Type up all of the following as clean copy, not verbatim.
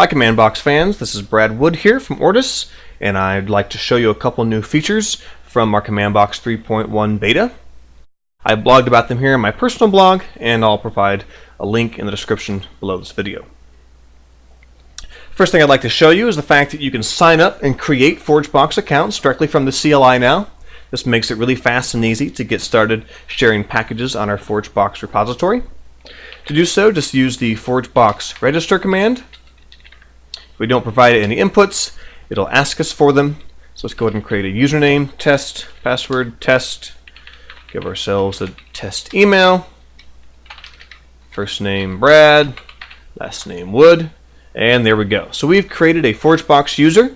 Hi Command Box fans, this is Brad Wood here from Ortus, and I'd like to show you a couple new features from our Command Box 3.1 beta. I blogged about them here in my personal blog, and I'll provide a link in the description below this video. First thing I'd like to show you is the fact that you can sign up and create ForgeBox accounts directly from the CLI now. This makes it really fast and easy to get started sharing packages on our ForgeBox repository. To do so, just use the ForgeBox register command. If we don't provide any inputs, it'll ask us for them. So let's go ahead and create a username, test, password, test. Give ourselves a test email. First name Brad, last name Wood, and there we go. So we've created a ForgeBox user,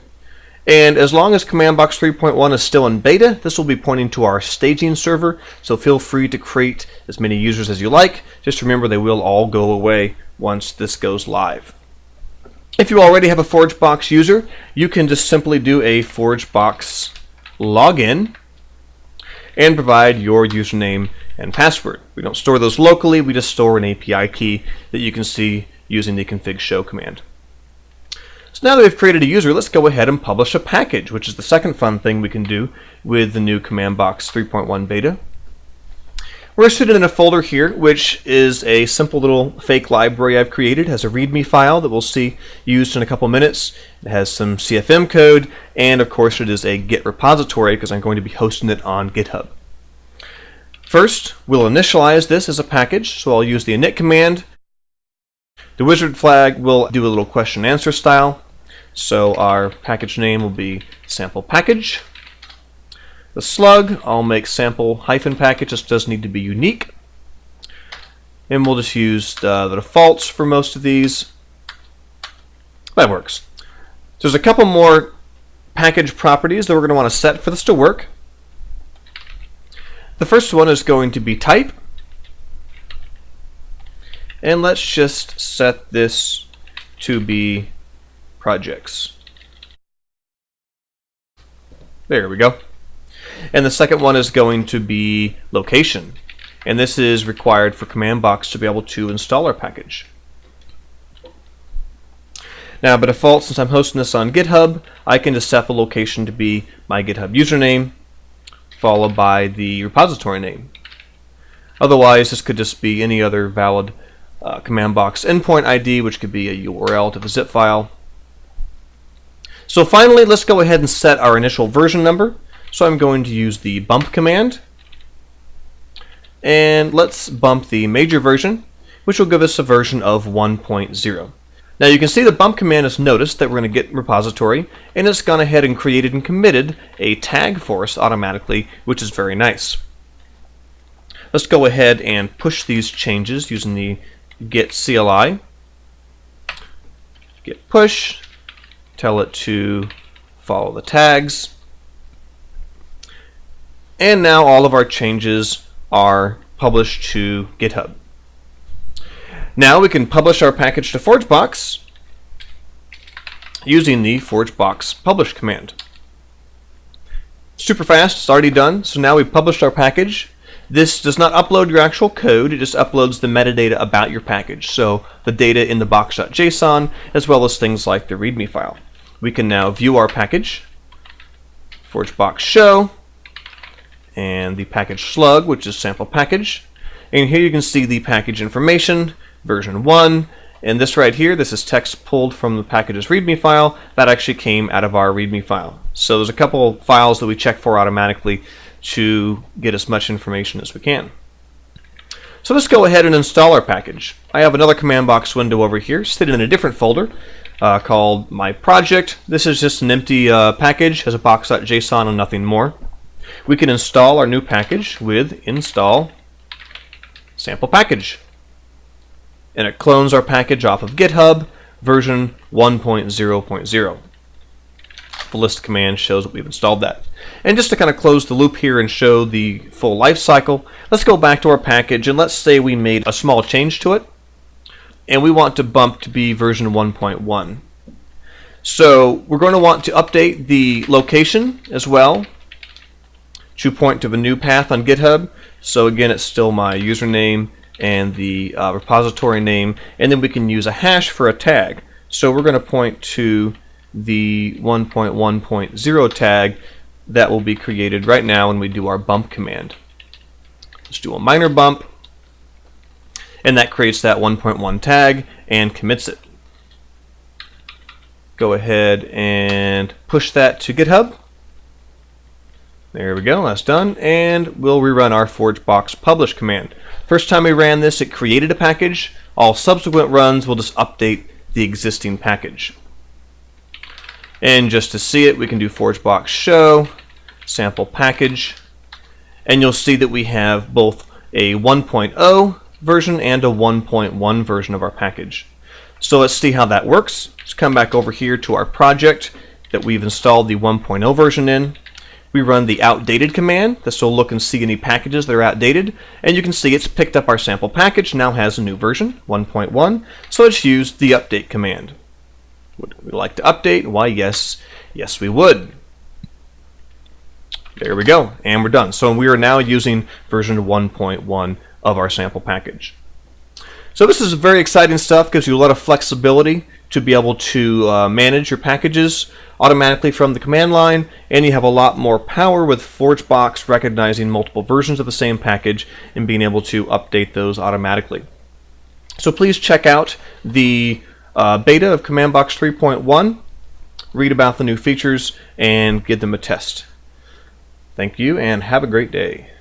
and as long as Command Box 3.1 is still in beta, this will be pointing to our staging server, so feel free to create as many users as you like. Just remember they will all go away once this goes live. If you already have a ForgeBox user, you can just simply do a ForgeBox login and provide your username and password. We don't store those locally, we just store an API key that you can see using the config show command. So now that we've created a user, let's go ahead and publish a package, which is the second fun thing we can do with the new Command Box 3.1 beta. We're sitting in a folder here, which is a simple little fake library I've created. It has a README file that we'll see used in a couple minutes. It has some CFM code, and of course it is a Git repository because I'm going to be hosting it on GitHub. First, we'll initialize this as a package, so I'll use the init command. The wizard flag will do a little question answer style, so our package name will be sample package. The slug, I'll make sample hyphen package, just does need to be unique. And we'll just use the defaults for most of these. That works. So there's a couple more package properties that we're going to want to set for this to work. The first one is going to be type. And let's just set this to be projects. There we go. And the second one is going to be location. And this is required for Command Box to be able to install our package. Now, by default, since I'm hosting this on GitHub, I can just set the location to be my GitHub username, followed by the repository name. Otherwise, this could just be any other valid Command Box endpoint ID, which could be a URL to the zip file. So finally, let's go ahead and set our initial version number. So I'm going to use the bump command, and let's bump the major version, which will give us a version of 1.0. Now you can see the bump command has noticed that we're going to Git repository, and it's gone ahead and created and committed a tag for us automatically, which is very nice. Let's go ahead and push these changes using the Git CLI. Git push, tell it to follow the tags. And now all of our changes are published to GitHub. Now we can publish our package to ForgeBox using the ForgeBox publish command. Super fast, it's already done. So now we've published our package. This does not upload your actual code, it just uploads the metadata about your package. So the data in the box.json, as well as things like the README file. We can now view our package, ForgeBox show, and the package slug, which is sample package. And here you can see the package information, version 1, and this right here, this is text pulled from the package's README file. That actually came out of our README file. So there's a couple of files that we check for automatically to get as much information as we can. So let's go ahead and install our package. I have another Command Box window over here, sitting in a different folder called My Project. This is just an empty package, has a box.json and nothing more. We can install our new package with install sample package. And it clones our package off of GitHub, version 1.0.0. The list command shows that we've installed that. And just to kind of close the loop here and show the full life cycle, let's go back to our package and let's say we made a small change to it. And we want to bump to be version 1.1. So we're going to want to update the location as well to point to the new path on GitHub. So again, it's still my username and the repository name, and then we can use a hash for a tag. So we're going to point to the 1.1.0 tag that will be created right now when we do our bump command. Let's do a minor bump, and that creates that 1.1 tag and commits it. Go ahead and push that to GitHub. There we go, that's done, and we'll rerun our ForgeBox publish command. First time we ran this, it created a package. All subsequent runs will just update the existing package. And just to see it, we can do ForgeBox show sample package, and you'll see that we have both a 1.0 version and a 1.1 version of our package. So let's see how that works. Let's come back over here to our project that we've installed the 1.0 version in. We run the outdated command. This will look and see any packages that are outdated, and you can see it's picked up our sample package, now has a new version, 1.1. So let's use the update command. Would we like to update? Why, yes, we would. There we go, and we're done. So we are now using version 1.1 of our sample package. So this is very exciting stuff, gives you a lot of flexibility to be able to manage your packages automatically from the command line, and you have a lot more power with ForgeBox recognizing multiple versions of the same package and being able to update those automatically. So please check out the beta of CommandBox 3.1, read about the new features, and give them a test. Thank you, and have a great day.